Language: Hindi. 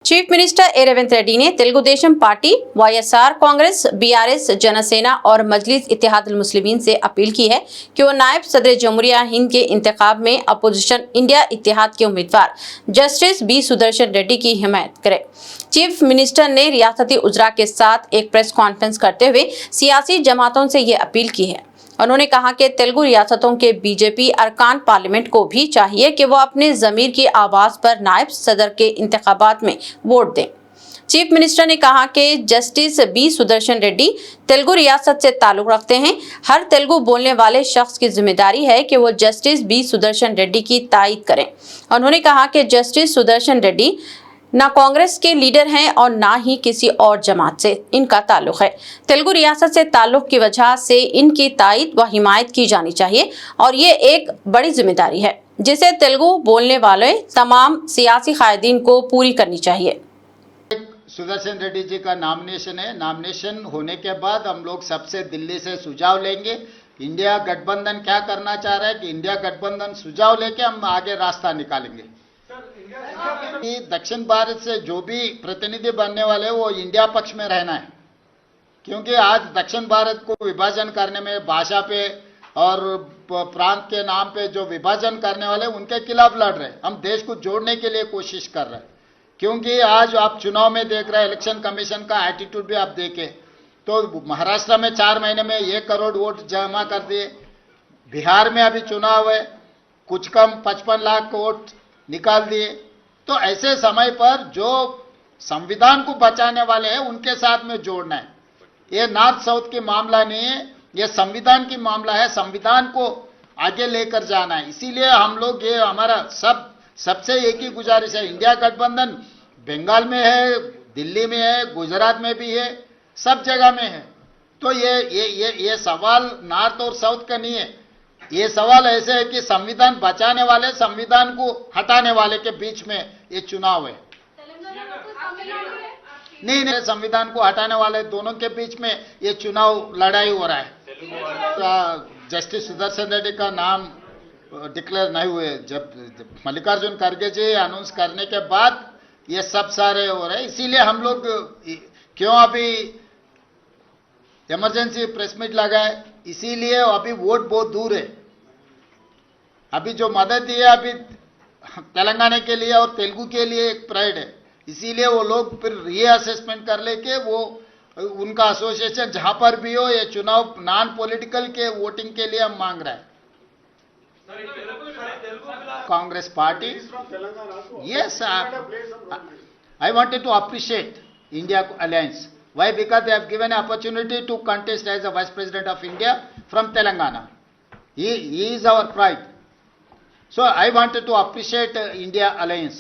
Chief minister A Revanth Reddy ने Telugu Desam party, YSR Congress, BRS, Janasena और मजलिस इत्तेहादुल मुस्लिमीन से अपील की है कि वो नायब सदर जमहूरिया हिंद के इंतखाब में अपोजिशन इंडिया इत्तेहाद के उम्मीदवार जस्टिस बी सुदर्शन रेड्डी की हिमायत करें। चीफ मिनिस्टर ने रियासती उजरा के साथ एक प्रेस कॉन्फ्रेंस करते हुए सियासी जमातों से ये अपील की है। उन्होंने कहा कि तेलुगु रियासतों के बीजेपी अरकान पार्लियामेंट को भी चाहिए कि वो अपने ज़मीर की आवाज़ पर नायब सदर के इंतखाबात में वोट दें। चीफ मिनिस्टर ने कहा कि जस्टिस बी सुदर्शन रेड्डी तेलुगु रियासत से ताल्लुक़ रखते हैं। हर तेलुगु बोलने वाले शख्स की जिम्मेदारी है कि वो जस्टिस बी सुदर्शन रेड्डी की तायीद करें। उन्होंने कहा कि जस्टिस सुदर्शन रेड्डी ना कांग्रेस के लीडर हैं और ना ही किसी और जमात से इनका ताल्लुक है। तेलुगु रियासत से ताल्लुक की वजह से इनकी तायीद व हिमायत की जानी चाहिए और ये एक बड़ी जिम्मेदारी है जिसे तेलुगु बोलने वाले तमाम सियासी कायदीन को पूरी करनी चाहिए। सुदर्शन रेड्डी जी का नॉमिनेशन है। नॉमिनेशन होने के बाद हम लोग सबसे दिल्ली से सुझाव लेंगे। इंडिया गठबंधन क्या करना चाह रहा है कि इंडिया गठबंधन सुझाव लेके हम आगे रास्ता निकालेंगे। दक्षिण भारत से जो भी प्रतिनिधि बनने वाले वो इंडिया पक्ष में रहना है, क्योंकि आज दक्षिण भारत को विभाजन करने में भाषा पे और प्रांत के नाम पे जो विभाजन करने वाले उनके खिलाफ लड़ रहे हैं। हम देश को जोड़ने के लिए कोशिश कर रहे हैं, क्योंकि आज आप चुनाव में देख रहे हैं इलेक्शन कमीशन का एटीट्यूड भी आप देखें तो महाराष्ट्र में 4 महीने में 1 करोड़ वोट जमा कर दिए। बिहार में अभी चुनाव है, कुछ कम 55 लाख वोट निकाल दिए। तो ऐसे समय पर जो संविधान को बचाने वाले हैं उनके साथ में जोड़ना है। ये नॉर्थ साउथ की मामला नहीं है, ये संविधान की मामला है। संविधान को आगे लेकर जाना है। इसीलिए हम लोग ये हमारा सबसे एक ही गुजारिश है। इंडिया गठबंधन बंगाल में है, दिल्ली में है, गुजरात में भी है, सब जगह में है। तो ये सवाल नॉर्थ और साउथ का नहीं है। ये सवाल ऐसे है कि संविधान बचाने वाले, संविधान को हटाने वाले के बीच में ये चुनाव है। नहीं, संविधान को हटाने वाले दोनों के बीच में ये चुनाव लड़ाई हो रहा है। जस्टिस सुदर्शन रेड्डी का नाम डिक्लेयर नहीं हुए। जब मल्लिकार्जुन खड़गे जी अनाउंस करने के बाद ये सब सारे हो रहे हैं। इसीलिए हम लोग क्यों अभी इमरजेंसी प्रेस मीट लगाए, इसीलिए अभी वोट बहुत दूर है। अभी जो मदद दी है अभी तेलंगाना के लिए और तेलुगु के लिए एक प्राइड है। इसीलिए वो लोग फिर रीअसेसमेंट कर लेके वो उनका एसोसिएशन जहां पर भी हो ये चुनाव नॉन पॉलिटिकल के वोटिंग के लिए हम मांग रहे हैं। Congress party, yes, I wanted to appreciate India Alliance. Why? Because they have given an opportunity to contest as a Vice President of India from Telangana. He is our pride. So I wanted to appreciate India Alliance.